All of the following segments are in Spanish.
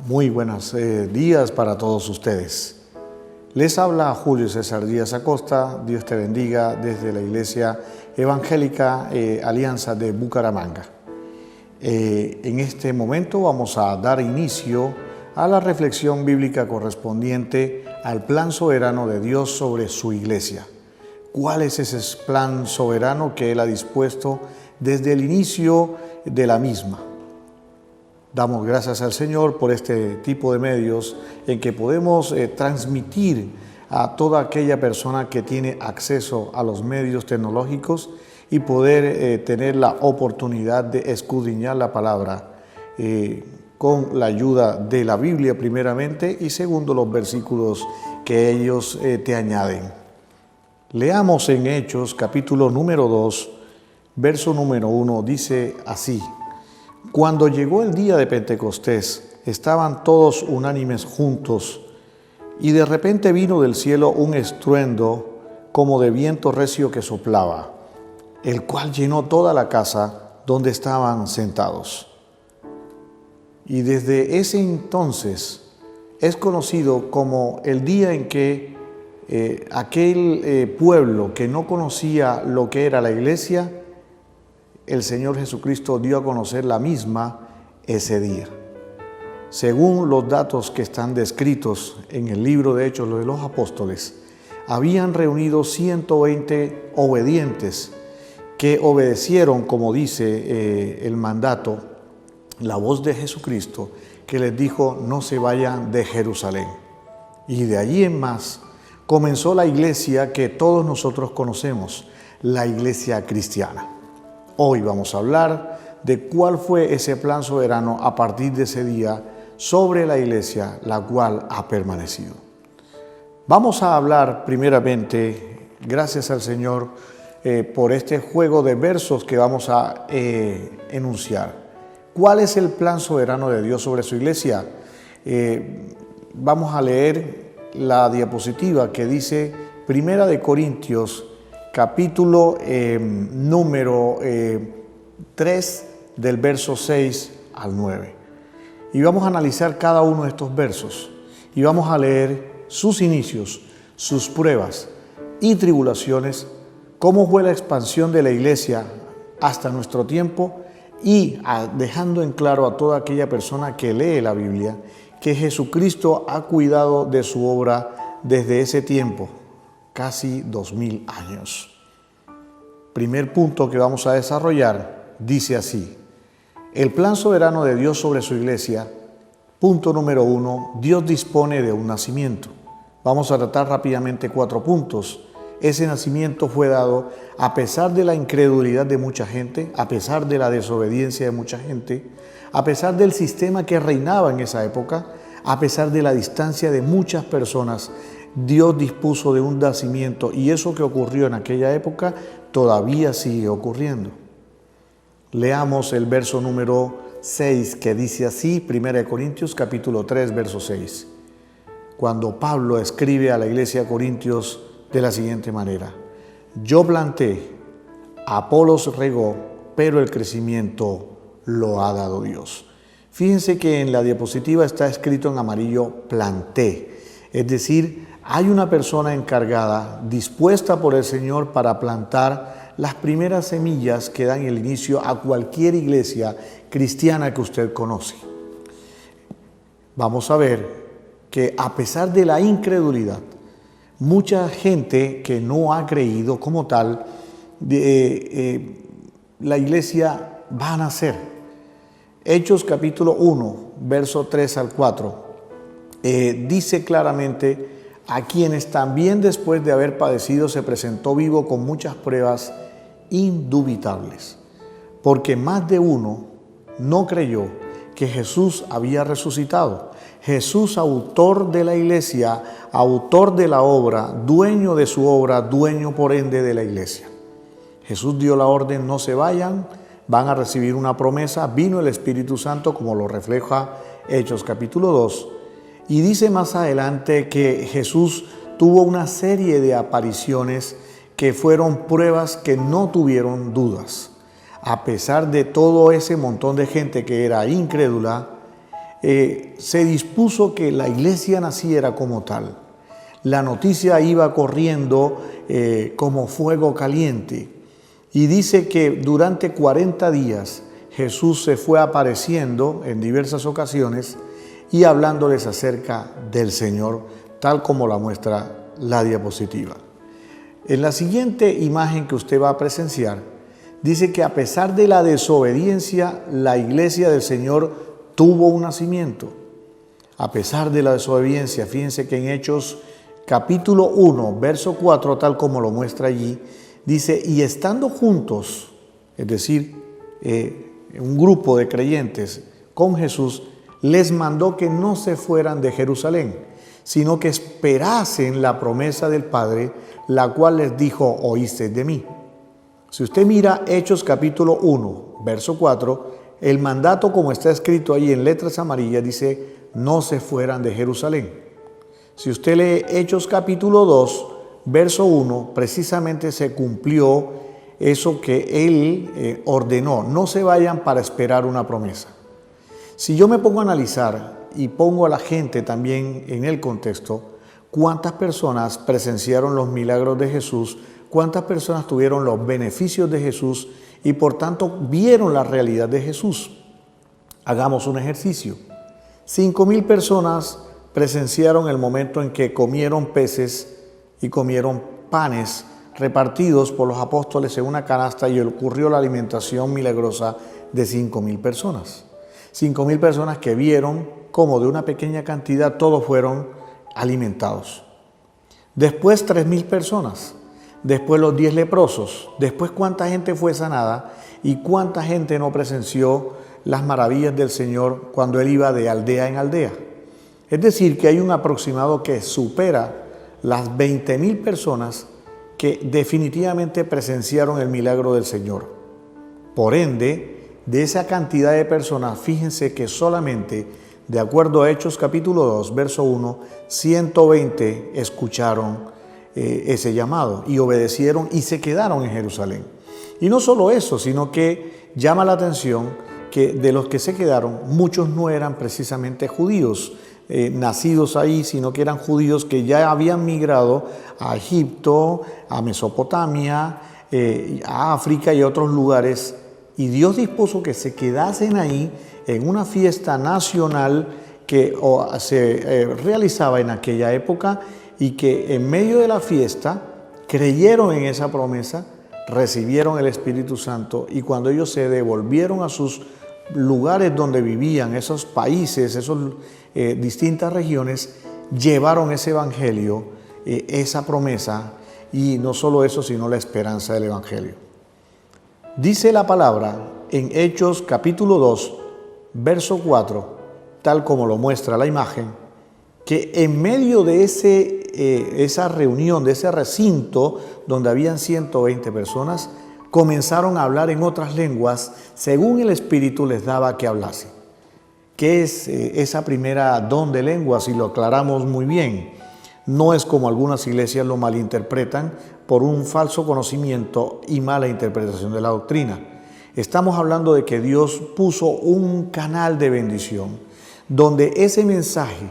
Muy buenos días para todos ustedes. Les habla Julio César Díaz Acosta. Dios te bendiga desde la Iglesia Evangélica Alianza de Bucaramanga. En este momento vamos a dar inicio a la reflexión bíblica correspondiente al plan soberano de Dios sobre su Iglesia. ¿Cuál es ese plan soberano que Él ha dispuesto desde el inicio de la misma? Damos gracias al Señor por este tipo de medios en que podemos transmitir a toda aquella persona que tiene acceso a los medios tecnológicos y poder tener la oportunidad de escudriñar la palabra con la ayuda de la Biblia primeramente y segundo los versículos que ellos te añaden. Leamos en Hechos capítulo número 2, verso número 1, dice así: Cuando llegó el día de Pentecostés, estaban todos unánimes juntos, y de repente vino del cielo un estruendo como de viento recio que soplaba, el cual llenó toda la casa donde estaban sentados. Y desde ese entonces es conocido como el día en que aquel pueblo que no conocía lo que era la iglesia, el Señor Jesucristo dio a conocer la misma ese día. Según los datos que están descritos en el libro de Hechos de los Apóstoles, habían reunido 120 obedientes que obedecieron, como dice el mandato, la voz de Jesucristo, que les dijo: no se vayan de Jerusalén. Y de allí en más comenzó la iglesia que todos nosotros conocemos, la iglesia cristiana. Hoy vamos a hablar de cuál fue ese plan soberano a partir de ese día sobre la iglesia, la cual ha permanecido. Vamos a hablar primeramente, gracias al Señor, por este juego de versos que vamos a enunciar. ¿Cuál es el plan soberano de Dios sobre su iglesia? Vamos a leer la diapositiva que dice Primera de Corintios, capítulo número 3, del verso 6 al 9. Y vamos a analizar cada uno de estos versos y vamos a leer sus inicios, sus pruebas y tribulaciones, cómo fue la expansión de la iglesia hasta nuestro tiempo y dejando en claro a toda aquella persona que lee la Biblia que Jesucristo ha cuidado de su obra desde ese tiempo, casi 2000 años. Primer punto que vamos a desarrollar dice así: el plan soberano de Dios sobre su iglesia. Punto número 1, Dios dispone de un nacimiento. Vamos a tratar rápidamente 4 puntos. Ese nacimiento fue dado a pesar de la incredulidad de mucha gente, a pesar de la desobediencia de mucha gente, a pesar del sistema que reinaba en esa época, a pesar de la distancia de muchas personas. Dios dispuso de un nacimiento y eso que ocurrió en aquella época todavía sigue ocurriendo. Leamos el verso número 6 que dice así, 1 Corintios capítulo 3, verso 6. Cuando Pablo escribe a la iglesia de Corintios de la siguiente manera: yo planté, Apolos regó, pero el crecimiento lo ha dado Dios. Fíjense que en la diapositiva está escrito en amarillo planté, es decir, hay una persona encargada, dispuesta por el Señor para plantar las primeras semillas que dan el inicio a cualquier iglesia cristiana que usted conoce. Vamos a ver que a pesar de la incredulidad, mucha gente que no ha creído como tal, la iglesia va a nacer. Hechos capítulo 1, verso 3 al 4, dice claramente: a quienes también después de haber padecido se presentó vivo con muchas pruebas indubitables, porque más de uno no creyó que Jesús había resucitado. Jesús, autor de la iglesia, autor de la obra, dueño de su obra, dueño por ende de la iglesia. Jesús dio la orden: no se vayan, van a recibir una promesa. Vino el Espíritu Santo, como lo refleja Hechos capítulo 2. Y dice más adelante que Jesús tuvo una serie de apariciones que fueron pruebas que no tuvieron dudas. A pesar de todo ese montón de gente que era incrédula, se dispuso que la iglesia naciera como tal. La noticia iba corriendo como fuego caliente. Y dice que durante 40 días Jesús se fue apareciendo en diversas ocasiones y hablándoles acerca del Señor, tal como la muestra la diapositiva. En la siguiente imagen que usted va a presenciar, dice que a pesar de la desobediencia, la iglesia del Señor tuvo un nacimiento. A pesar de la desobediencia, fíjense que en Hechos capítulo 1, verso 4, tal como lo muestra allí, dice, y estando juntos, es decir, un grupo de creyentes con Jesús, les mandó que no se fueran de Jerusalén, sino que esperasen la promesa del Padre, la cual les dijo, oísteis de mí. Si usted mira Hechos capítulo 1, verso 4, el mandato como está escrito ahí en letras amarillas dice, no se fueran de Jerusalén. Si usted lee Hechos capítulo 2, verso 1, precisamente se cumplió eso que él ordenó, no se vayan para esperar una promesa. Si yo me pongo a analizar y pongo a la gente también en el contexto, ¿cuántas personas presenciaron los milagros de Jesús? ¿Cuántas personas tuvieron los beneficios de Jesús y por tanto vieron la realidad de Jesús? Hagamos un ejercicio. 5,000 personas presenciaron el momento en que comieron peces y comieron panes repartidos por los apóstoles en una canasta y ocurrió la alimentación milagrosa de 5,000 personas. 5,000 personas que vieron cómo de una pequeña cantidad todos fueron alimentados. Después 3,000 personas. Después los 10 leprosos. Después cuánta gente fue sanada y cuánta gente no presenció las maravillas del Señor cuando Él iba de aldea en aldea. Es decir, que hay un aproximado que supera las 20,000 personas que definitivamente presenciaron el milagro del Señor. Por ende, de esa cantidad de personas, fíjense que solamente, de acuerdo a Hechos capítulo 2, verso 1, 120 escucharon ese llamado y obedecieron y se quedaron en Jerusalén. Y no solo eso, sino que llama la atención que de los que se quedaron, muchos no eran precisamente judíos, nacidos ahí, sino que eran judíos que ya habían migrado a Egipto, a Mesopotamia, a África y a otros lugares. Y Dios dispuso que se quedasen ahí en una fiesta nacional que se realizaba en aquella época y que en medio de la fiesta creyeron en esa promesa, recibieron el Espíritu Santo y cuando ellos se devolvieron a sus lugares donde vivían, esos países, esas distintas regiones, llevaron ese evangelio, esa promesa y no solo eso, sino la esperanza del evangelio. Dice la palabra en Hechos capítulo 2, verso 4, tal como lo muestra la imagen, que en medio de esa reunión, de ese recinto donde habían 120 personas, comenzaron a hablar en otras lenguas según el Espíritu les daba que hablase. ¿Qué es esa primera don de lenguas? Y lo aclaramos muy bien. No es como algunas iglesias lo malinterpretan por un falso conocimiento y mala interpretación de la doctrina. Estamos hablando de que Dios puso un canal de bendición donde ese mensaje,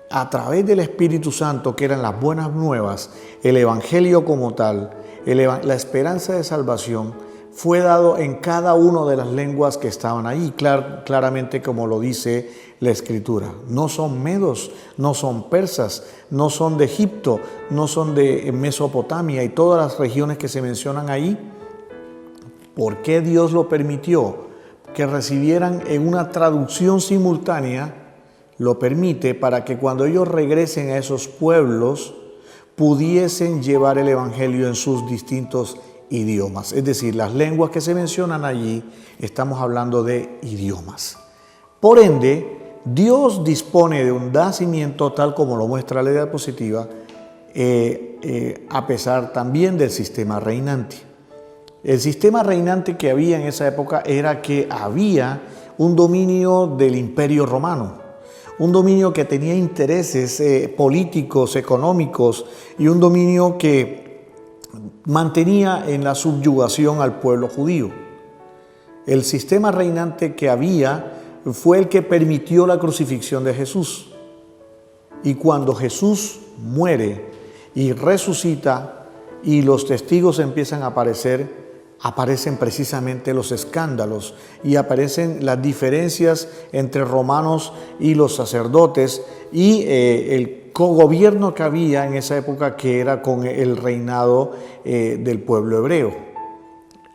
a través del Espíritu Santo, que eran las buenas nuevas, el Evangelio como tal, la esperanza de salvación, fue dado en cada una de las lenguas que estaban ahí, claramente como lo dice la Escritura. No son medos, no son persas, no son de Egipto, no son de Mesopotamia y todas las regiones que se mencionan ahí. ¿Por qué Dios lo permitió? Que recibieran en una traducción simultánea, lo permite para que cuando ellos regresen a esos pueblos pudiesen llevar el Evangelio en sus distintos idiomas. Es decir, las lenguas que se mencionan allí, estamos hablando de idiomas. Por ende, Dios dispone de un nacimiento tal como lo muestra la diapositiva, a pesar también del sistema reinante. El sistema reinante que había en esa época era que había un dominio del Imperio Romano, un dominio que tenía intereses políticos, económicos y un dominio que mantenía en la subyugación al pueblo judío. El sistema reinante que había fue el que permitió la crucifixión de Jesús. Y cuando Jesús muere y resucita y los testigos empiezan a aparecer, aparecen precisamente los escándalos y aparecen las diferencias entre romanos y los sacerdotes y el cogobierno que había en esa época, que era con el reinado del pueblo hebreo.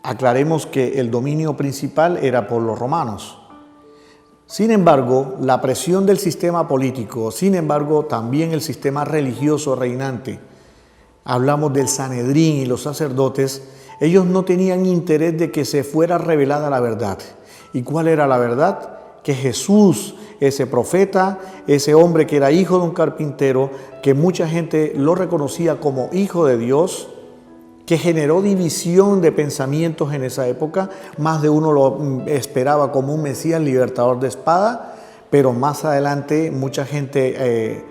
Aclaremos que el dominio principal era por los romanos. Sin embargo, la presión del sistema político, sin embargo, también el sistema religioso reinante, hablamos del Sanedrín y los sacerdotes, ellos no tenían interés de que se fuera revelada la verdad. ¿Y cuál era la verdad? Que Jesús, ese profeta, ese hombre que era hijo de un carpintero, que mucha gente lo reconocía como hijo de Dios, que generó división de pensamientos en esa época. Más de uno lo esperaba como un Mesías libertador de espada, pero más adelante mucha gente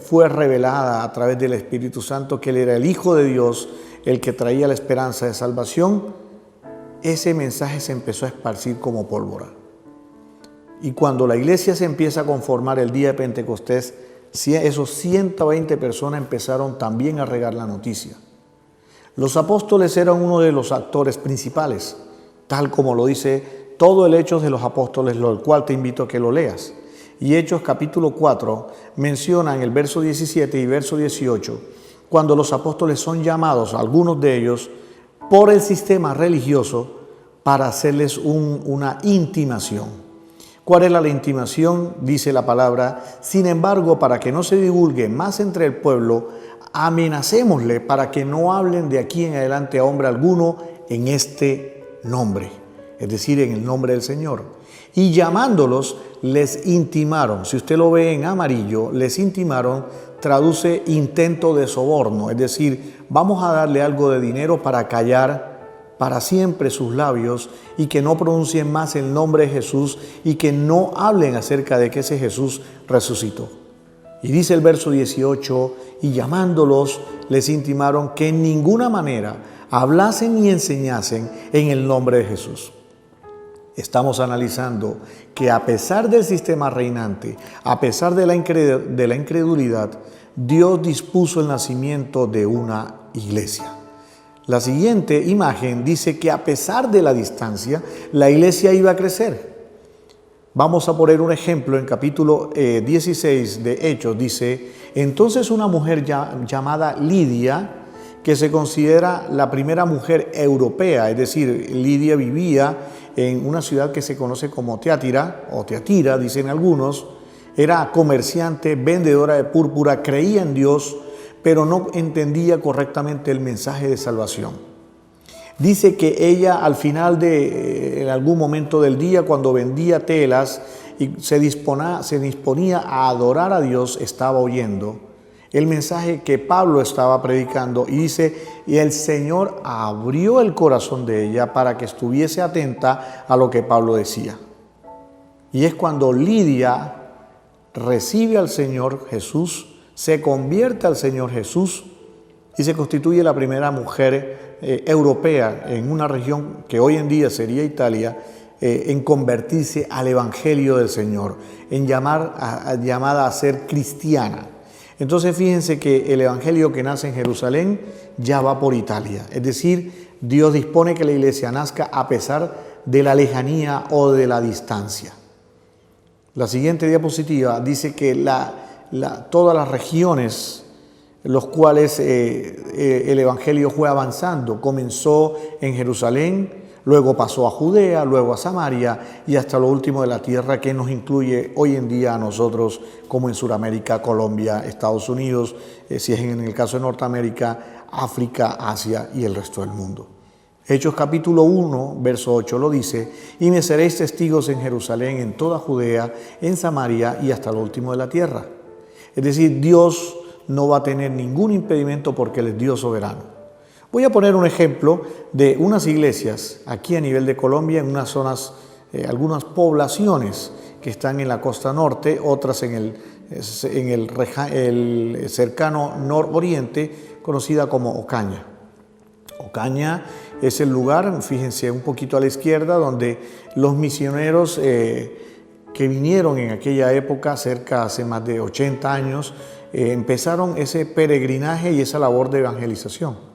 fue revelada a través del Espíritu Santo que él era el Hijo de Dios, el que traía la esperanza de salvación. Ese mensaje se empezó a esparcir como pólvora. Y cuando la iglesia se empieza a conformar el día de Pentecostés, esos 120 personas empezaron también a regar la noticia. Los apóstoles eran uno de los actores principales, tal como lo dice todo el Hechos de los Apóstoles, lo cual te invito a que lo leas. Y Hechos capítulo 4 menciona en el verso 17 y verso 18, cuando los apóstoles son llamados, algunos de ellos, por el sistema religioso para hacerles una intimación. ¿Cuál era la intimación? Dice la palabra: sin embargo, para que no se divulgue más entre el pueblo, amenacémosle para que no hablen de aquí en adelante a hombre alguno en este nombre, es decir, en el nombre del Señor. Y llamándolos, les intimaron. Si usted lo ve en amarillo, les intimaron, traduce intento de soborno, es decir, vamos a darle algo de dinero para callar para siempre sus labios y que no pronuncien más el nombre de Jesús y que no hablen acerca de que ese Jesús resucitó. Y dice el verso 18, y llamándolos les intimaron que en ninguna manera hablasen ni enseñasen en el nombre de Jesús. Estamos analizando que a pesar del sistema reinante, a pesar de la incredulidad, Dios dispuso el nacimiento de una iglesia. La siguiente imagen dice que a pesar de la distancia, la iglesia iba a crecer. Vamos a poner un ejemplo en capítulo 16 de Hechos. Dice: entonces una mujer llamada Lidia, que se considera la primera mujer europea, es decir, Lidia vivía en una ciudad que se conoce como Tiatira, o Teatira, dicen algunos, era comerciante, vendedora de púrpura, creía en Dios, pero no entendía correctamente el mensaje de salvación. Dice que ella al final en algún momento del día, cuando vendía telas y se disponía a adorar a Dios, estaba oyendo el mensaje que Pablo estaba predicando, y dice, y el Señor abrió el corazón de ella para que estuviese atenta a lo que Pablo decía. Y es cuando Lidia recibe al Señor Jesús, se convierte al Señor Jesús y se constituye la primera mujer europea en una región que hoy en día sería Italia, en convertirse al Evangelio del Señor, en llamada a ser cristiana. Entonces fíjense que el Evangelio que nace en Jerusalén ya va por Italia, es decir, Dios dispone que la iglesia nazca a pesar de la lejanía o de la distancia. La siguiente diapositiva dice que todas las regiones los cuales el Evangelio fue avanzando. Comenzó en Jerusalén, luego pasó a Judea, luego a Samaria y hasta lo último de la tierra, que nos incluye hoy en día a nosotros, como en Sudamérica, Colombia, Estados Unidos, si es en el caso de Norteamérica, África, Asia y el resto del mundo. Hechos capítulo 1, verso 8 lo dice: y me seréis testigos en Jerusalén, en toda Judea, en Samaria y hasta lo último de la tierra. Es decir, Dios no va a tener ningún impedimento porque Él es Dios soberano. Voy a poner un ejemplo de unas iglesias aquí a nivel de Colombia, en unas zonas, algunas poblaciones que están en la costa norte, otras en el cercano nororiente, conocida como Ocaña. Ocaña es el lugar, fíjense, un poquito a la izquierda, donde los misioneros que vinieron en aquella época, hace más de 80 años, empezaron ese peregrinaje y esa labor de evangelización.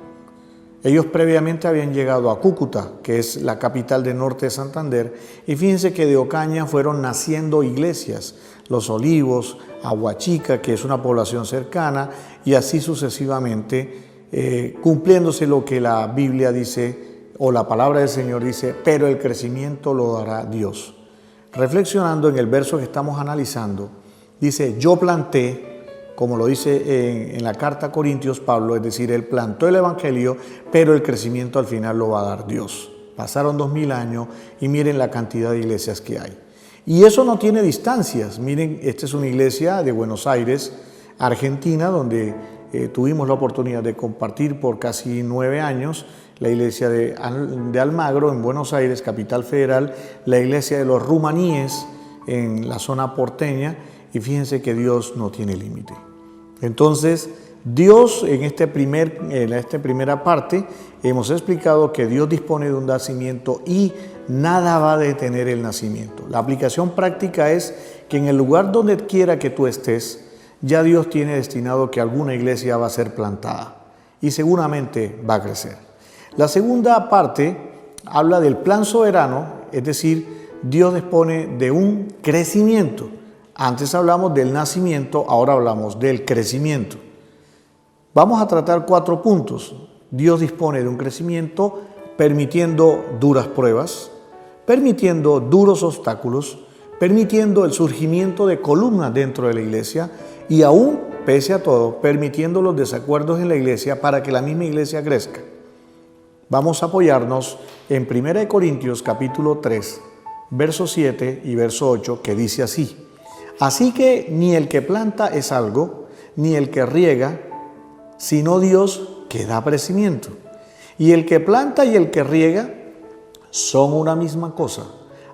Ellos previamente habían llegado a Cúcuta, que es la capital del norte de Santander, y fíjense que de Ocaña fueron naciendo iglesias, Los Olivos, Aguachica, que es una población cercana, y así sucesivamente, cumpliéndose lo que la Biblia dice, o la palabra del Señor dice, pero el crecimiento lo dará Dios. Reflexionando en el verso que estamos analizando, dice, yo planté, como lo dice en la carta a Corintios Pablo, es decir, él plantó el evangelio, pero el crecimiento al final lo va a dar Dios. Pasaron 2000 años y miren la cantidad de iglesias que hay. Y eso no tiene distancias. Miren, esta es una iglesia de Buenos Aires, Argentina, donde tuvimos la oportunidad de compartir por casi 9 años, la iglesia de Almagro en Buenos Aires, capital federal, la iglesia de los rumaníes en la zona porteña, y fíjense que Dios no tiene límite. Entonces, Dios en esta primera parte hemos explicado que Dios dispone de un nacimiento y nada va a detener el nacimiento. La aplicación práctica es que en el lugar donde quiera que tú estés, ya Dios tiene destinado que alguna iglesia va a ser plantada y seguramente va a crecer. La segunda parte habla del plan soberano, es decir, Dios dispone de un crecimiento. Antes hablamos del nacimiento, ahora hablamos del crecimiento. Vamos a tratar 4 puntos. Dios dispone de un crecimiento permitiendo duras pruebas, permitiendo duros obstáculos, permitiendo el surgimiento de columnas dentro de la iglesia y aún, pese a todo, permitiendo los desacuerdos en la iglesia para que la misma iglesia crezca. Vamos a apoyarnos en 1 Corintios capítulo 3, verso 7 y verso 8, que dice así. Así que ni el que planta es algo, ni el que riega, sino Dios que da crecimiento. Y el que planta y el que riega son una misma cosa,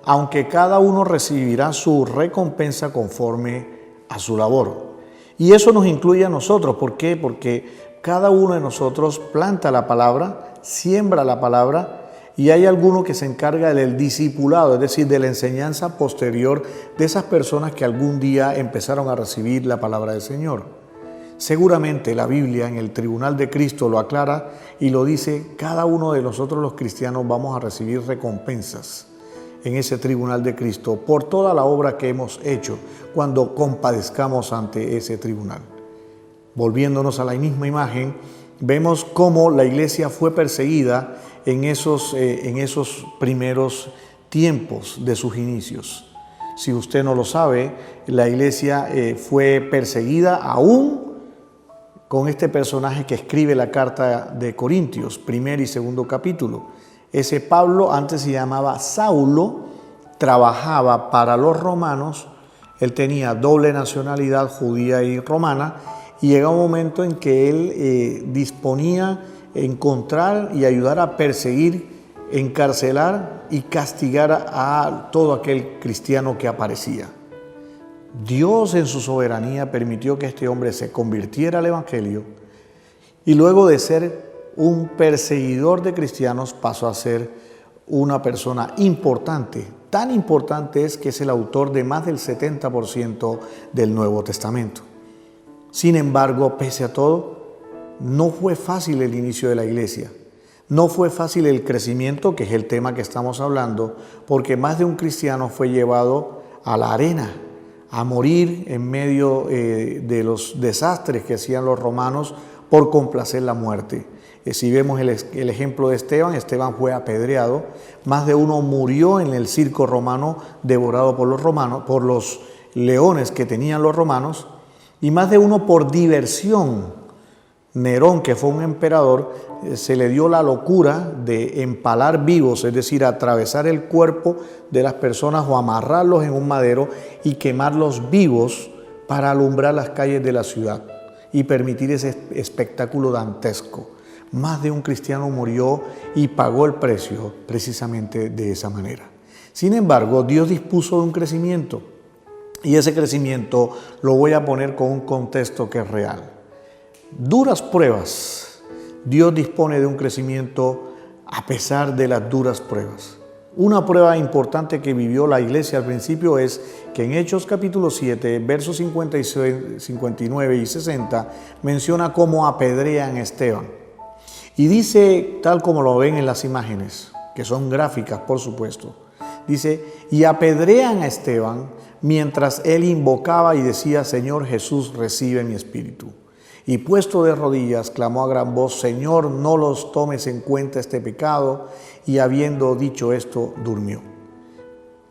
aunque cada uno recibirá su recompensa conforme a su labor. Y eso nos incluye a nosotros. ¿Por qué? Porque cada uno de nosotros planta la palabra, siembra la palabra, y hay alguno que se encarga del discipulado, es decir, de la enseñanza posterior de esas personas que algún día empezaron a recibir la palabra del Señor. Seguramente la Biblia en el tribunal de Cristo lo aclara y lo dice, cada uno de nosotros los cristianos vamos a recibir recompensas en ese tribunal de Cristo por toda la obra que hemos hecho cuando compadezcamos ante ese tribunal. Volviéndonos a la misma imagen, vemos cómo la iglesia fue perseguida en esos primeros tiempos de sus inicios. Si usted no lo sabe, la iglesia fue perseguida aún con este personaje que escribe la carta de Corintios, 1 y 2 capítulo. Ese Pablo, antes se llamaba Saulo, trabajaba para los romanos, él tenía doble nacionalidad judía y romana, y llegó un momento en que él disponía encontrar y ayudar a perseguir, encarcelar y castigar a todo aquel cristiano que aparecía. Dios en su soberanía permitió que este hombre se convirtiera al evangelio y luego de ser un perseguidor de cristianos pasó a ser una persona importante. Tan importante es que es el autor de más del 70% del Nuevo Testamento. Sin embargo, pese a todo, no fue fácil el inicio de la iglesia, no fue fácil el crecimiento, que es el tema que estamos hablando, porque más de un cristiano fue llevado a la arena, a morir en medio de los desastres que hacían los romanos por complacer la muerte. Si vemos el ejemplo de Esteban fue apedreado, más de uno murió en el circo romano, devorado por los leones que tenían los romanos, y más de uno por diversión. Nerón, que fue un emperador, se le dio la locura de empalar vivos, es decir, atravesar el cuerpo de las personas o amarrarlos en un madero y quemarlos vivos para alumbrar las calles de la ciudad y permitir ese espectáculo dantesco. Más de un cristiano murió y pagó el precio precisamente de esa manera. Sin embargo, Dios dispuso de un crecimiento y ese crecimiento lo voy a poner con un contexto que es real. Duras pruebas. Dios dispone de un crecimiento a pesar de las duras pruebas. Una prueba importante que vivió la iglesia al principio es que en Hechos capítulo 7, versos 56, 59 y 60, menciona cómo apedrean a Esteban. Y dice, tal como lo ven en las imágenes, que son gráficas por supuesto, dice, y apedrean a Esteban mientras él invocaba y decía, Señor Jesús, recibe mi espíritu. Y puesto de rodillas, clamó a gran voz, Señor, no los tomes en cuenta este pecado. Y habiendo dicho esto, durmió.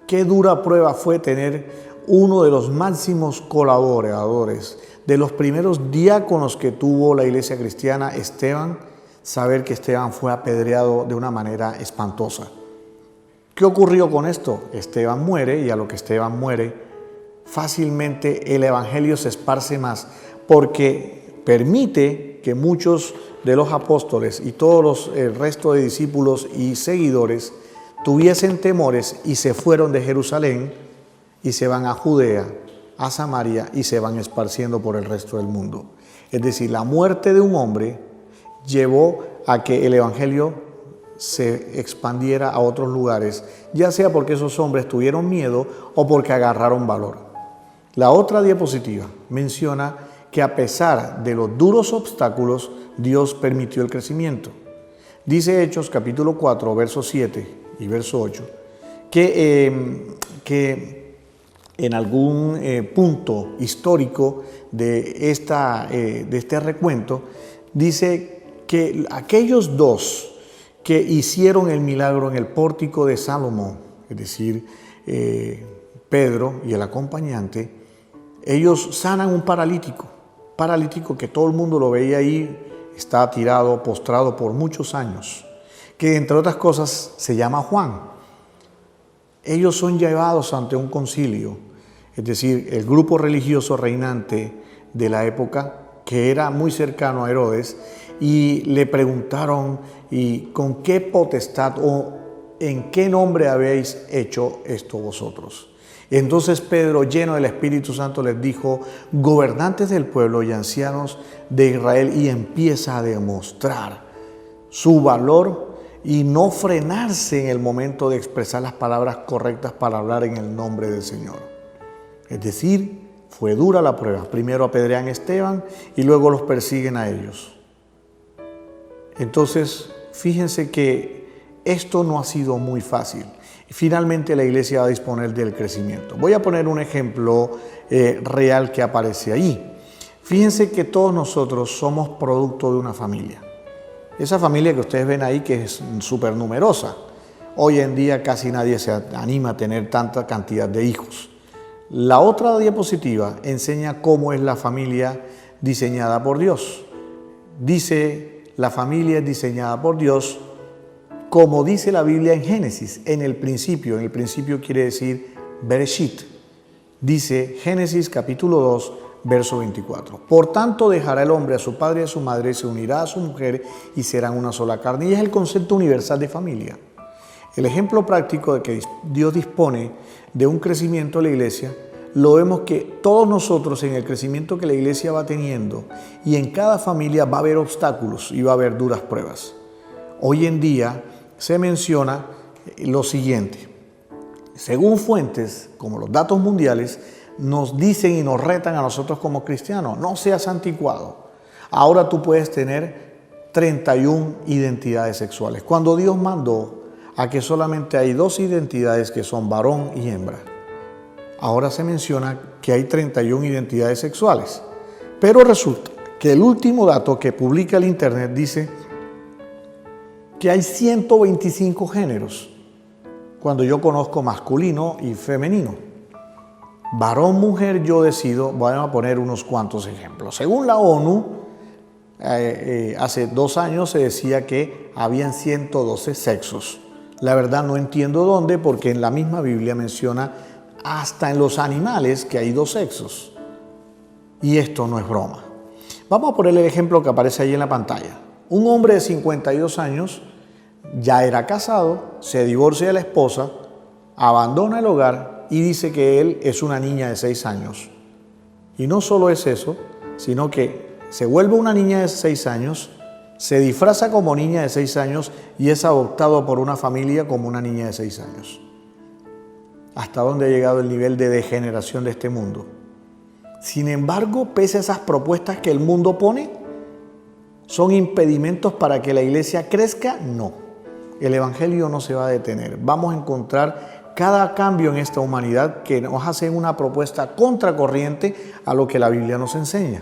Qué dura prueba fue tener uno de los máximos colaboradores, de los primeros diáconos que tuvo la iglesia cristiana, Esteban, saber que Esteban fue apedreado de una manera espantosa. ¿Qué ocurrió con esto? Esteban muere, y a lo que Esteban muere, fácilmente el evangelio se esparce más, porque permite que muchos de los apóstoles y todos el resto de discípulos y seguidores tuviesen temores y se fueron de Jerusalén y se van a Judea, a Samaria y se van esparciendo por el resto del mundo. Es decir, la muerte de un hombre llevó a que el evangelio se expandiera a otros lugares, ya sea porque esos hombres tuvieron miedo o porque agarraron valor. La otra diapositiva menciona que a pesar de los duros obstáculos, Dios permitió el crecimiento. Dice Hechos capítulo 4, verso 7 y verso 8, que en algún punto histórico de este recuento, dice que aquellos dos que hicieron el milagro en el pórtico de Salomón, es decir, Pedro y el acompañante, ellos sanan un paralítico que todo el mundo lo veía ahí, está tirado, postrado por muchos años, que entre otras cosas se llama Juan. Ellos son llevados ante un concilio, es decir, el grupo religioso reinante de la época, que era muy cercano a Herodes, y le preguntaron, ¿y con qué potestad o en qué nombre habéis hecho esto vosotros? Entonces Pedro, lleno del Espíritu Santo, les dijo, gobernantes del pueblo y ancianos de Israel, y empieza a demostrar su valor y no frenarse en el momento de expresar las palabras correctas para hablar en el nombre del Señor. Es decir, fue dura la prueba. Primero apedrean a Esteban y luego los persiguen a ellos. Entonces, fíjense que esto no ha sido muy fácil. Finalmente la iglesia va a disponer del crecimiento. Voy a poner un ejemplo real que aparece ahí. Fíjense que todos nosotros somos producto de una familia. Esa familia que ustedes ven ahí, que es súper numerosa. Hoy en día casi nadie se anima a tener tanta cantidad de hijos. La otra diapositiva enseña cómo es la familia diseñada por Dios. Dice, la familia es diseñada por Dios, como dice la Biblia en Génesis, en el principio quiere decir Bereshit. Dice Génesis capítulo 2, verso 24. Por tanto dejará el hombre a su padre y a su madre, se unirá a su mujer y serán una sola carne. Y es el concepto universal de familia. El ejemplo práctico de que Dios dispone de un crecimiento de la iglesia, lo vemos que todos nosotros en el crecimiento que la iglesia va teniendo y en cada familia va a haber obstáculos y va a haber duras pruebas. Hoy en día se menciona lo siguiente. Según fuentes como los datos mundiales, nos dicen y nos retan a nosotros como cristianos, no seas anticuado. Ahora tú puedes tener 31 identidades sexuales, cuando Dios mandó a que solamente hay 2 identidades que son varón y hembra. Ahora se menciona que hay 31 identidades sexuales, pero resulta que el último dato que publica el Internet dice que hay 125 géneros, cuando yo conozco masculino y femenino. Varón, mujer, yo decido, voy a poner unos cuantos ejemplos. Según la ONU, hace 2 años se decía que habían 112 sexos. La verdad no entiendo dónde, porque en la misma Biblia menciona hasta en los animales que hay 2 sexos. Y esto no es broma. Vamos a poner el ejemplo que aparece ahí en la pantalla. Un hombre de 52 años ya era casado, se divorcia de la esposa, abandona el hogar y dice que él es una niña de 6 años. Y no solo es eso, sino que se vuelve una niña de 6 años Se disfraza como niña de 6 años y es adoptado por una familia como una niña de 6 años. ¿Hasta dónde ha llegado el nivel de degeneración de este mundo? Sin embargo, pese a esas propuestas que el mundo pone, ¿son impedimentos para que la iglesia crezca? No. El evangelio no se va a detener. Vamos a encontrar cada cambio en esta humanidad que nos hace una propuesta contracorriente a lo que la Biblia nos enseña.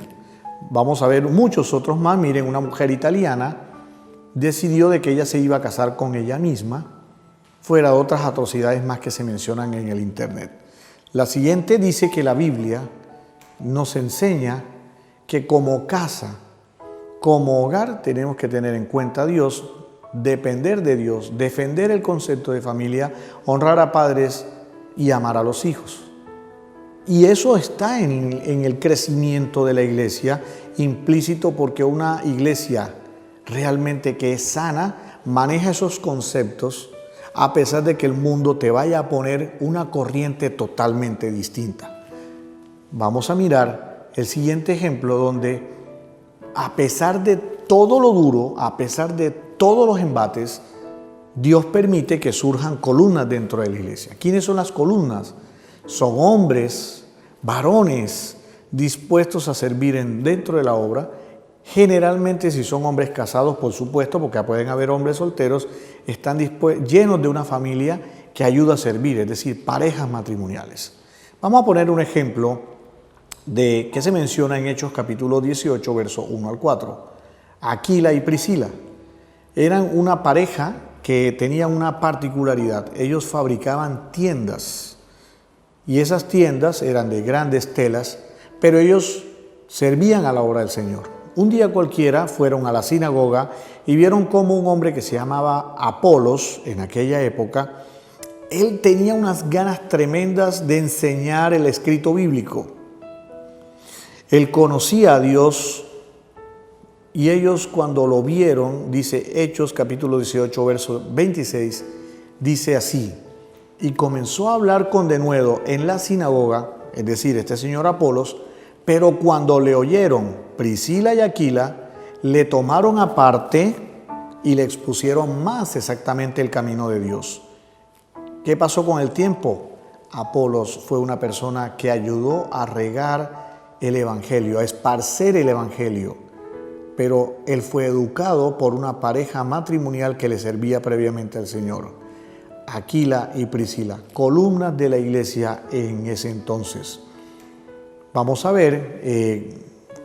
Vamos a ver muchos otros más. Miren, una mujer italiana decidió de que ella se iba a casar con ella misma, fuera de otras atrocidades más que se mencionan en el internet. La siguiente dice que la Biblia nos enseña que como casa, como hogar, tenemos que tener en cuenta a Dios, depender de Dios, defender el concepto de familia, honrar a padres y amar a los hijos. Y eso está en el crecimiento de la iglesia, implícito, porque una iglesia realmente que es sana maneja esos conceptos a pesar de que el mundo te vaya a poner una corriente totalmente distinta. Vamos a mirar el siguiente ejemplo donde a pesar de todo lo duro, a pesar de todos los embates, Dios permite que surjan columnas dentro de la iglesia. ¿Quiénes son las columnas? Son hombres, varones, dispuestos a servir dentro de la obra. Generalmente, si son hombres casados, por supuesto, porque pueden haber hombres solteros, están llenos de una familia que ayuda a servir, es decir, parejas matrimoniales. Vamos a poner un ejemplo que se menciona en Hechos capítulo 18, versos 1 al 4. Aquila y Priscila eran una pareja que tenía una particularidad. Ellos fabricaban tiendas y esas tiendas eran de grandes telas, pero ellos servían a la obra del Señor. Un día cualquiera fueron a la sinagoga y vieron cómo un hombre que se llamaba Apolos, en aquella época, él tenía unas ganas tremendas de enseñar el escrito bíblico. Él conocía a Dios y ellos cuando lo vieron, dice Hechos capítulo 18, verso 26, dice así: y comenzó a hablar con denuedo en la sinagoga, es decir, este señor Apolos, pero cuando le oyeron Priscila y Aquila, le tomaron aparte y le expusieron más exactamente el camino de Dios. ¿Qué pasó con el tiempo? Apolos fue una persona que ayudó a regar el evangelio, a esparcer el evangelio, pero él fue educado por una pareja matrimonial que le servía previamente al Señor. Aquila y Priscila, columnas de la iglesia en ese entonces. Vamos a ver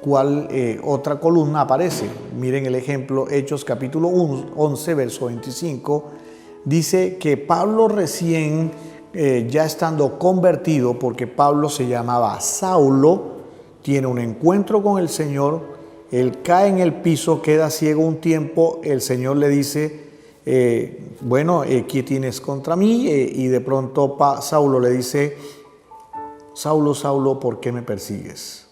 cuál otra columna aparece. Miren el ejemplo, Hechos capítulo 11, verso 25. Dice que Pablo recién, ya estando convertido, porque Pablo se llamaba Saulo, tiene un encuentro con el Señor, él cae en el piso, queda ciego un tiempo, el Señor le dice, ¿qué tienes contra mí? Y de pronto Saulo le dice, Saulo, Saulo, ¿por qué me persigues?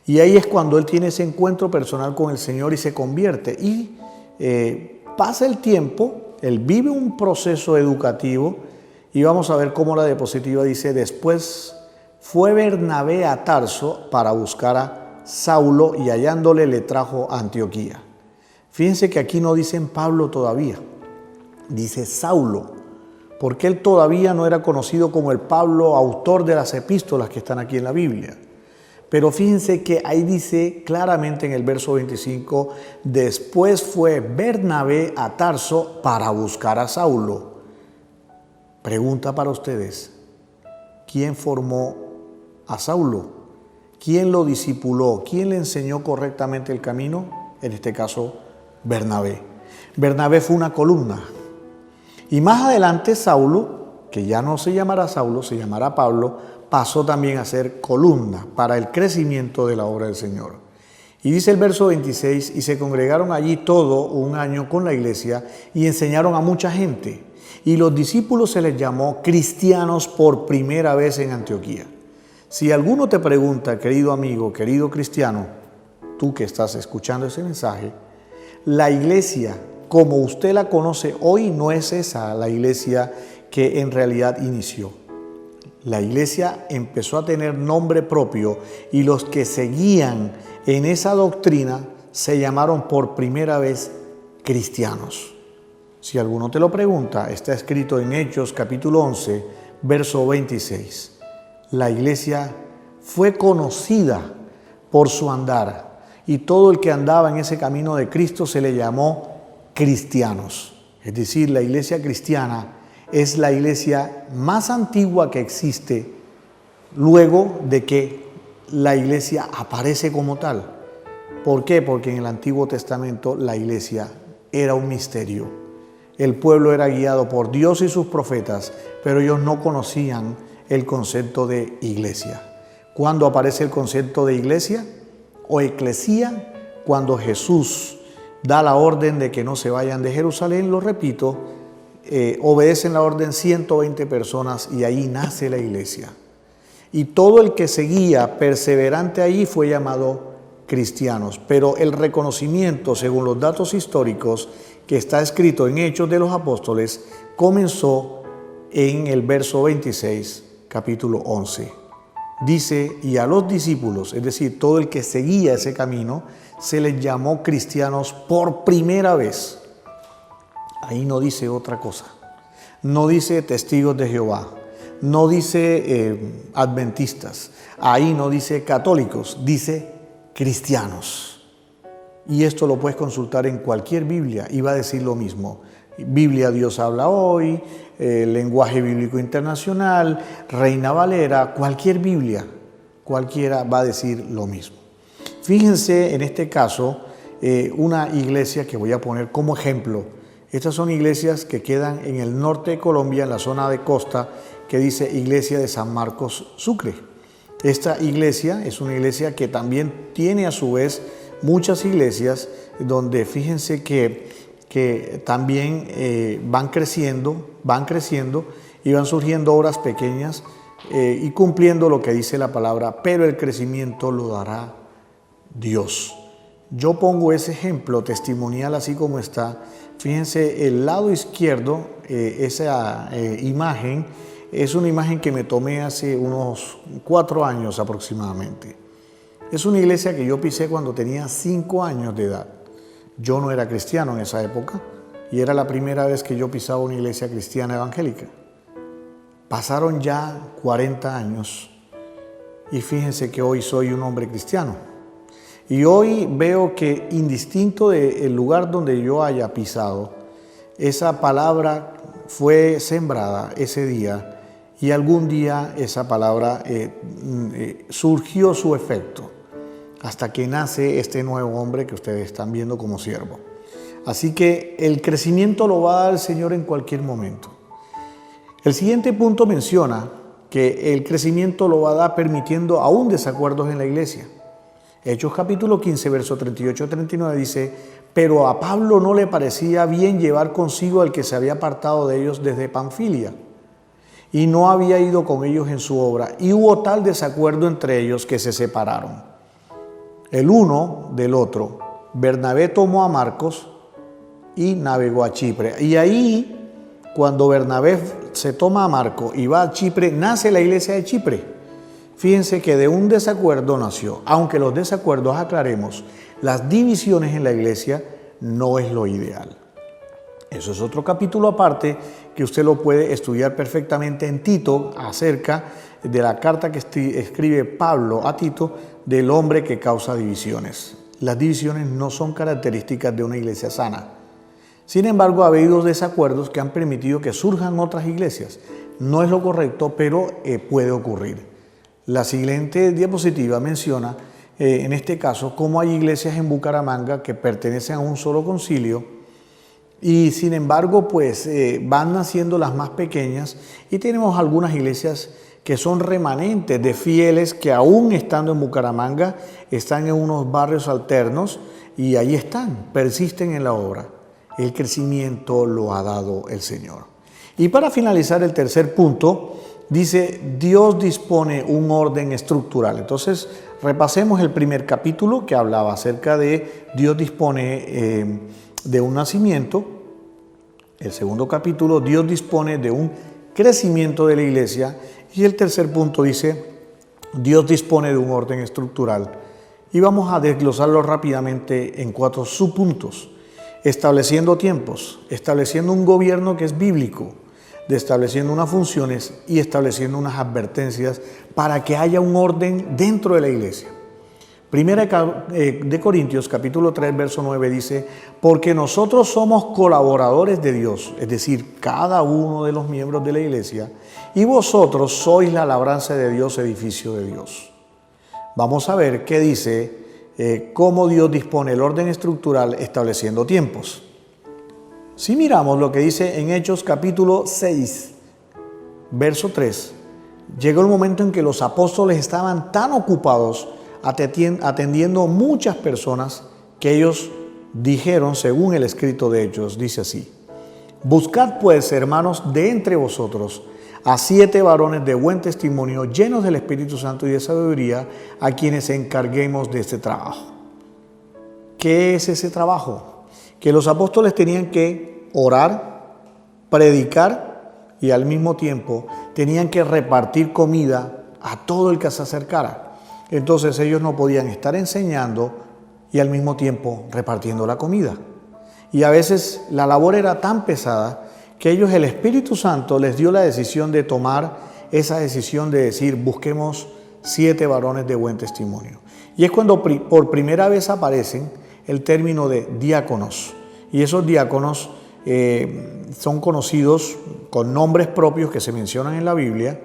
Y ahí es cuando él tiene ese encuentro personal con el Señor y se convierte. Y pasa el tiempo, él vive un proceso educativo y vamos a ver cómo la diapositiva dice, después fue Bernabé a Tarso para buscar a Saulo y hallándole le trajo a Antioquía. Fíjense que aquí no dicen Pablo todavía, dice Saulo, porque él todavía no era conocido como el Pablo, autor de las epístolas que están aquí en la Biblia. Pero fíjense que ahí dice claramente en el verso 25, después fue Bernabé a Tarso para buscar a Saulo. Pregunta para ustedes, ¿quién formó a Saulo? ¿Quién lo discipuló? ¿Quién le enseñó correctamente el camino? En este caso, Bernabé. Bernabé fue una columna. Y más adelante Saulo, que ya no se llamará Saulo, se llamará Pablo, pasó también a ser columna para el crecimiento de la obra del Señor. Y dice el verso 26, y se congregaron allí todo un año con la iglesia y enseñaron a mucha gente. Y los discípulos se les llamó cristianos por primera vez en Antioquía. Si alguno te pregunta, querido amigo, querido cristiano, tú que estás escuchando ese mensaje, la iglesia como usted la conoce hoy no es esa la iglesia que en realidad inició. La iglesia empezó a tener nombre propio y los que seguían en esa doctrina se llamaron por primera vez cristianos. Si alguno te lo pregunta, está escrito en Hechos capítulo 11, verso 26. La iglesia fue conocida por su andar y todo el que andaba en ese camino de Cristo se le llamó cristianos. Es decir, la iglesia cristiana es la iglesia más antigua que existe luego de que la iglesia aparece como tal. ¿Por qué? Porque en el Antiguo Testamento la iglesia era un misterio. El pueblo era guiado por Dios y sus profetas, pero ellos no conocían el concepto de iglesia. ¿Cuándo aparece el concepto de iglesia o eclesía? Cuando Jesús da la orden de que no se vayan de Jerusalén, lo repito, obedecen la orden 120 personas y ahí nace la iglesia. Y todo el que seguía perseverante allí fue llamado cristianos. Pero el reconocimiento, según los datos históricos que está escrito en Hechos de los Apóstoles, comenzó en el verso 26, capítulo 11. Dice, y a los discípulos, es decir, todo el que seguía ese camino, se les llamó cristianos por primera vez. Ahí no dice otra cosa. No dice testigos de Jehová. No dice adventistas. Ahí no dice católicos. Dice cristianos. Y esto lo puedes consultar en cualquier Biblia y va a decir lo mismo. Biblia Dios habla hoy, Lenguaje Bíblico Internacional, Reina Valera, cualquier Biblia, cualquiera va a decir lo mismo. Fíjense en este caso una iglesia que voy a poner como ejemplo. Estas son iglesias que quedan en el norte de Colombia, en la zona de costa, que dice Iglesia de San Marcos Sucre. Esta iglesia es una iglesia que también tiene a su vez muchas iglesias donde fíjense que también van creciendo y van surgiendo obras pequeñas y cumpliendo lo que dice la palabra, pero el crecimiento lo dará Dios. Yo pongo ese ejemplo testimonial así como está. Fíjense, el lado izquierdo, esa imagen, es una imagen que me tomé hace unos 4 años aproximadamente. Es una iglesia que yo pisé cuando tenía 5 años de edad. Yo no era cristiano en esa época y era la primera vez que yo pisaba una iglesia cristiana evangélica. Pasaron ya 40 años y fíjense que hoy soy un hombre cristiano. Y hoy veo que indistinto del lugar donde yo haya pisado, esa palabra fue sembrada ese día y algún día esa palabra surgió su efecto hasta que nace este nuevo hombre que ustedes están viendo como siervo. Así que el crecimiento lo va a dar el Señor en cualquier momento. El siguiente punto menciona que el crecimiento lo va a dar permitiendo aún desacuerdos en la iglesia. Hechos capítulo 15, verso 38-39 dice, pero a Pablo no le parecía bien llevar consigo al que se había apartado de ellos desde Panfilia y no había ido con ellos en su obra, y hubo tal desacuerdo entre ellos que se separaron, el uno del otro. Bernabé tomó a Marcos y navegó a Chipre. Y ahí, cuando Bernabé se toma a Marcos y va a Chipre, nace la iglesia de Chipre. Fíjense que de un desacuerdo nació, aunque los desacuerdos, aclaremos, las divisiones en la iglesia no es lo ideal. Eso es otro capítulo aparte que usted lo puede estudiar perfectamente en Tito, acerca de la carta que escribe Pablo a Tito del hombre que causa divisiones. Las divisiones no son características de una iglesia sana. Sin embargo, ha habido desacuerdos que han permitido que surjan otras iglesias. No es lo correcto, pero puede ocurrir. La siguiente diapositiva menciona, en este caso, cómo hay iglesias en Bucaramanga que pertenecen a un solo concilio y sin embargo, pues van naciendo las más pequeñas y tenemos algunas iglesias que son remanentes de fieles que aún estando en Bucaramanga están en unos barrios alternos y ahí están, persisten en la obra. El crecimiento lo ha dado el Señor. Y para finalizar el tercer punto, dice, Dios dispone un orden estructural. Entonces, repasemos el primer capítulo que hablaba acerca de Dios dispone de un nacimiento. El segundo capítulo, Dios dispone de un crecimiento de la iglesia. Y el tercer punto dice, Dios dispone de un orden estructural. Y vamos a desglosarlo rápidamente en 4 subpuntos. Estableciendo tiempos, estableciendo un gobierno que es bíblico, estableciendo unas funciones y estableciendo unas advertencias para que haya un orden dentro de la iglesia. Primera de Corintios, capítulo 3, verso 9 dice, porque nosotros somos colaboradores de Dios, es decir, cada uno de los miembros de la iglesia, y vosotros sois la labranza de Dios, edificio de Dios. Vamos a ver qué dice, cómo Dios dispone el orden estructural estableciendo tiempos. Si miramos lo que dice en Hechos capítulo 6, verso 3, llegó el momento en que los apóstoles estaban tan ocupados atendiendo muchas personas que ellos dijeron, según el escrito de Hechos, dice así: buscad pues, hermanos, de entre vosotros a 7 varones de buen testimonio, llenos del Espíritu Santo y de sabiduría, a quienes encarguemos de este trabajo. ¿Qué es ese trabajo? Que los apóstoles tenían que orar, predicar y al mismo tiempo tenían que repartir comida a todo el que se acercara. Entonces ellos no podían estar enseñando y al mismo tiempo repartiendo la comida. Y a veces la labor era tan pesada que ellos, el Espíritu Santo les dio la decisión de tomar esa decisión de decir, busquemos 7 varones de buen testimonio. Y es cuando por primera vez aparecen el término de diáconos. Y esos diáconos son conocidos con nombres propios que se mencionan en la Biblia.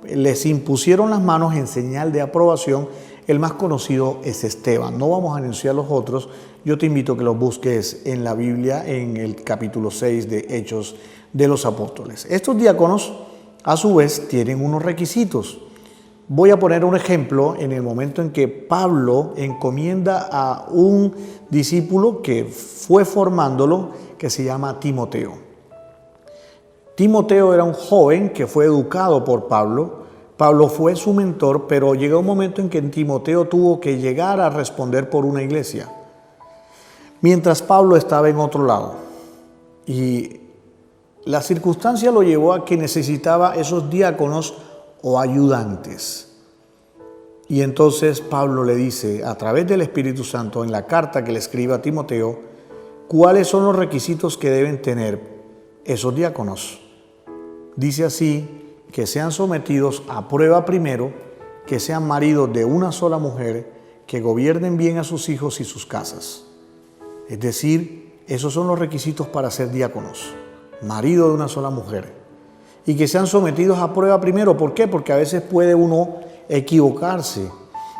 Les impusieron las manos en señal de aprobación. El más conocido es Esteban. No vamos a anunciar los otros. Yo te invito a que los busques en la Biblia, en el capítulo 6 de Hechos de los Apóstoles. Estos diáconos, a su vez, tienen unos requisitos. Voy a poner un ejemplo en el momento en que Pablo encomienda a un discípulo que fue formándolo, que se llama Timoteo. Timoteo era un joven que fue educado por Pablo. Pablo fue su mentor, pero llegó un momento en que Timoteo tuvo que llegar a responder por una iglesia, mientras Pablo estaba en otro lado. Y la circunstancia lo llevó a que necesitaba esos diáconos o ayudantes. Y entonces Pablo le dice, a través del Espíritu Santo, en la carta que le escribe a Timoteo, cuáles son los requisitos que deben tener esos diáconos. Dice así, que sean sometidos a prueba primero, que sean maridos de una sola mujer, que gobiernen bien a sus hijos y sus casas. Es decir, esos son los requisitos para ser diáconos, marido de una sola mujer. Y que sean sometidos a prueba primero. ¿Por qué? Porque a veces puede uno equivocarse,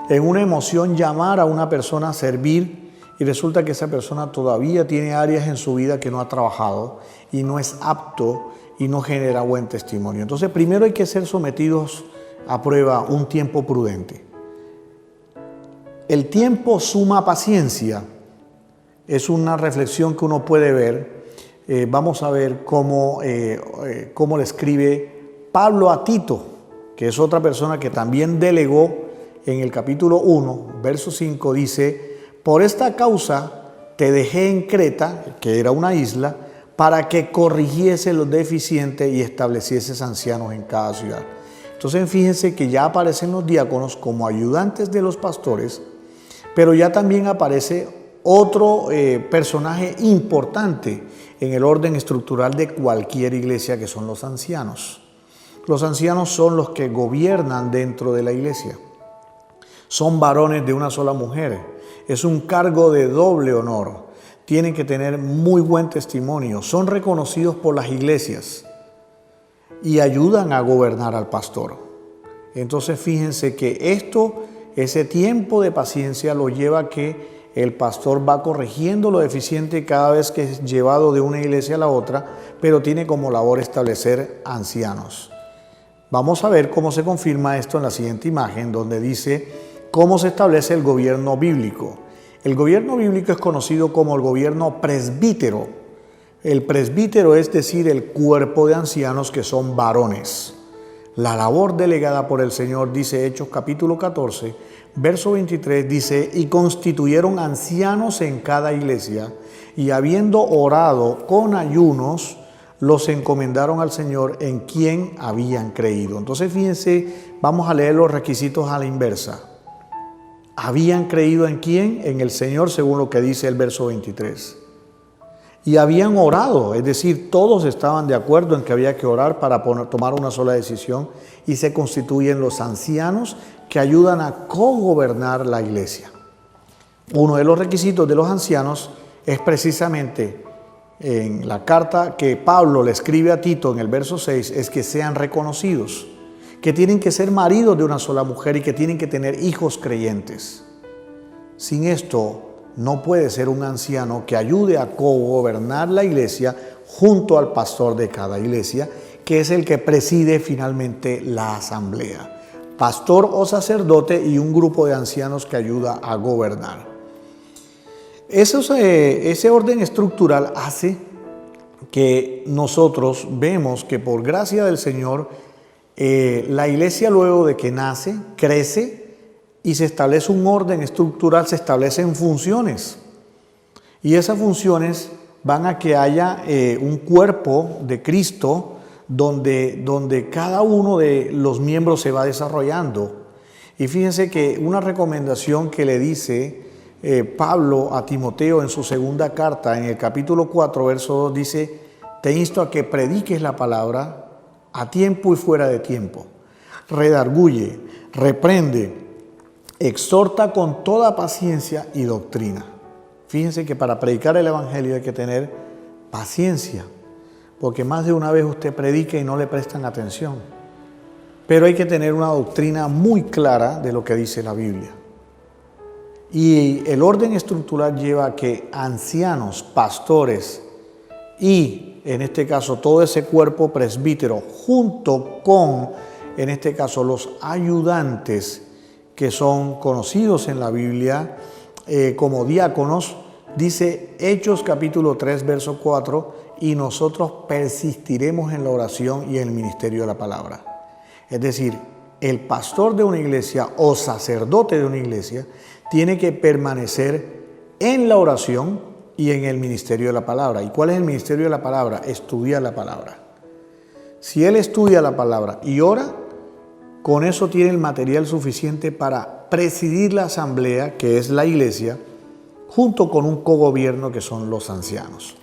en una emoción llamar a una persona a servir y resulta que esa persona todavía tiene áreas en su vida que no ha trabajado y no es apto y no genera buen testimonio. Entonces, primero hay que ser sometidos a prueba un tiempo prudente. El tiempo suma paciencia. Es una reflexión que uno puede ver. Vamos a ver cómo le escribe Pablo a Tito, que es otra persona que también delegó en el capítulo 1, verso 5, dice: por esta causa te dejé en Creta, que era una isla, para que corrigiese los deficientes y establecieses ancianos en cada ciudad. Entonces fíjense que ya aparecen los diáconos como ayudantes de los pastores, pero ya también aparece otro personaje importante en el orden estructural de cualquier iglesia, que son los ancianos. Los ancianos son los que gobiernan dentro de la iglesia. Son varones de una sola mujer. Es un cargo de doble honor. Tienen que tener muy buen testimonio, son reconocidos por las iglesias y ayudan a gobernar al pastor. Entonces fíjense que ese tiempo de paciencia lo lleva a que el pastor va corrigiendo lo deficiente cada vez que es llevado de una iglesia a la otra, pero tiene como labor establecer ancianos. Vamos a ver cómo se confirma esto en la siguiente imagen, donde dice cómo se establece el gobierno bíblico. El gobierno bíblico es conocido como el gobierno presbítero. El presbítero es decir, el cuerpo de ancianos que son varones. La labor delegada por el Señor, dice Hechos capítulo 14, verso 23, dice: y constituyeron ancianos en cada iglesia, y habiendo orado con ayunos, los encomendaron al Señor en quien habían creído. Entonces fíjense, vamos a leer los requisitos a la inversa. habían creído ¿en quién? En el Señor, según lo que dice el verso 23. Y habían orado, es decir, todos estaban de acuerdo en que había que orar para tomar una sola decisión, y se constituyen los ancianos que ayudan a cogobernar la iglesia. Uno de los requisitos de los ancianos es precisamente en la carta que Pablo le escribe a Tito en el verso 6, es que sean reconocidos, que tienen que ser maridos de una sola mujer y que tienen que tener hijos creyentes. Sin esto, no puede ser un anciano que ayude a cogobernar la iglesia junto al pastor de cada iglesia, que es el que preside finalmente la asamblea. Pastor o sacerdote y un grupo de ancianos que ayuda a gobernar. Ese orden estructural hace que nosotros vemos que por gracia del Señor, la iglesia luego de que nace, crece y se establece un orden estructural, se establecen funciones. Y esas funciones van a que haya un cuerpo de Cristo donde cada uno de los miembros se va desarrollando. Y fíjense que una recomendación que le dice Pablo a Timoteo en su segunda carta, en el capítulo 4, verso 2, dice: te insto a que prediques la palabra a tiempo y fuera de tiempo. Redarguye, reprende, exhorta con toda paciencia y doctrina. Fíjense que para predicar el evangelio hay que tener paciencia, porque más de una vez usted predica y no le prestan atención. Pero hay que tener una doctrina muy clara de lo que dice la Biblia. Y el orden estructural lleva a que ancianos, pastores y, en este caso, todo ese cuerpo presbítero, junto con, en este caso, los ayudantes que son conocidos en la Biblia como diáconos, dice Hechos capítulo 3, verso 4, y nosotros persistiremos en la oración y en el ministerio de la palabra. Es decir, el pastor de una iglesia o sacerdote de una iglesia tiene que permanecer en la oración y en el ministerio de la palabra. ¿Y cuál es el ministerio de la palabra? Estudiar la palabra. Si él estudia la palabra y ora, con eso tiene el material suficiente para presidir la asamblea, que es la iglesia, junto con un cogobierno que son los ancianos.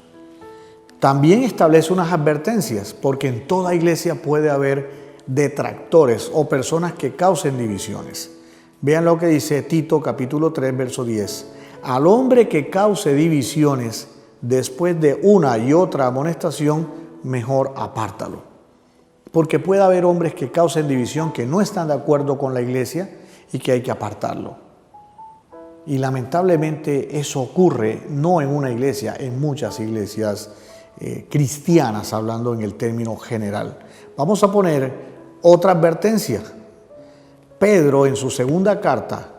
También establece unas advertencias, porque en toda iglesia puede haber detractores o personas que causen divisiones. Vean lo que dice Tito capítulo 3, verso 10. Al hombre que cause divisiones después de una y otra amonestación, mejor apártalo. Porque puede haber hombres que causen división, que no están de acuerdo con la iglesia y que hay que apartarlo. Y lamentablemente eso ocurre no en una iglesia, en muchas iglesias cristianas, hablando en el término general. Vamos a poner otra advertencia. Pedro, en su segunda carta,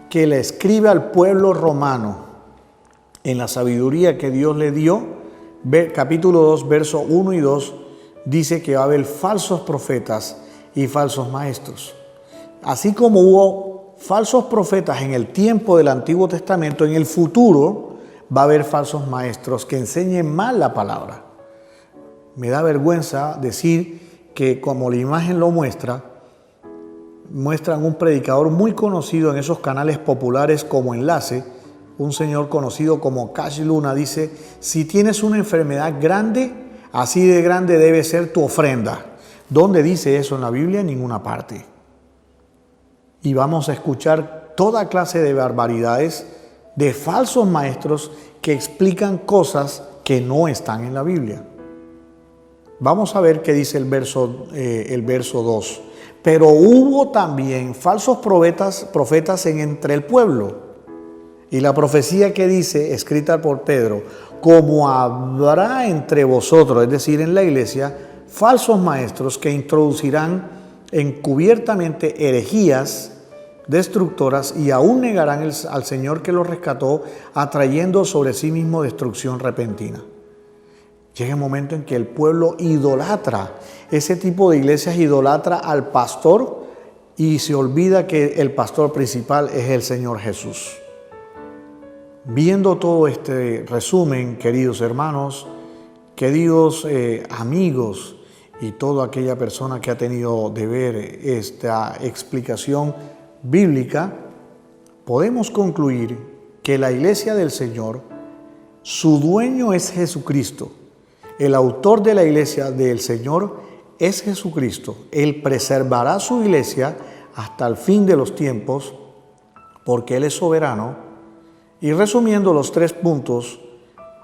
que le escribe al pueblo romano en la sabiduría que Dios le dio, capítulo 2, versos 1 y 2, dice que va a haber falsos profetas y falsos maestros. Así como hubo falsos profetas en el tiempo del Antiguo Testamento, en el futuro va a haber falsos maestros que enseñen mal la palabra. Me da vergüenza decir que, como la imagen lo muestran un predicador muy conocido en esos canales populares como Enlace, un señor conocido como Cash Luna, dice: si tienes una enfermedad grande, así de grande debe ser tu ofrenda. ¿Dónde dice eso en la Biblia? En ninguna parte. Y vamos a escuchar toda clase de barbaridades de falsos maestros que explican cosas que no están en la Biblia. Vamos a ver qué dice el verso 2. Pero hubo también falsos profetas entre el pueblo. Y la profecía que dice, escrita por Pedro: como habrá entre vosotros, es decir, en la iglesia, falsos maestros que introducirán encubiertamente herejías destructoras y aún negarán al Señor que los rescató, atrayendo sobre sí mismo destrucción repentina. Llega un momento en que el pueblo idolatra, ese tipo de iglesias idolatra al pastor y se olvida que el pastor principal es el Señor Jesús. Viendo todo este resumen, queridos hermanos, queridos amigos y toda aquella persona que ha tenido de ver esta explicación bíblica, podemos concluir que la iglesia del Señor, su dueño es Jesucristo. El autor de la iglesia del Señor es Jesucristo. Él preservará su iglesia hasta el fin de los tiempos, porque Él es soberano. Y resumiendo los 3 puntos,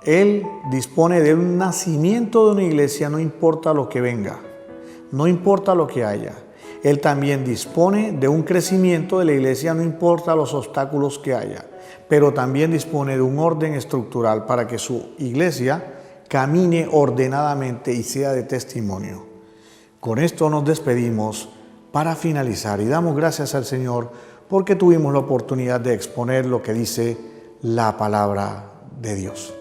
Él dispone de un nacimiento de una iglesia, no importa lo que venga, no importa lo que haya. Él también dispone de un crecimiento de la iglesia, no importa los obstáculos que haya, pero también dispone de un orden estructural para que su iglesia camine ordenadamente y sea de testimonio. Con esto nos despedimos para finalizar y damos gracias al Señor porque tuvimos la oportunidad de exponer lo que dice la palabra de Dios.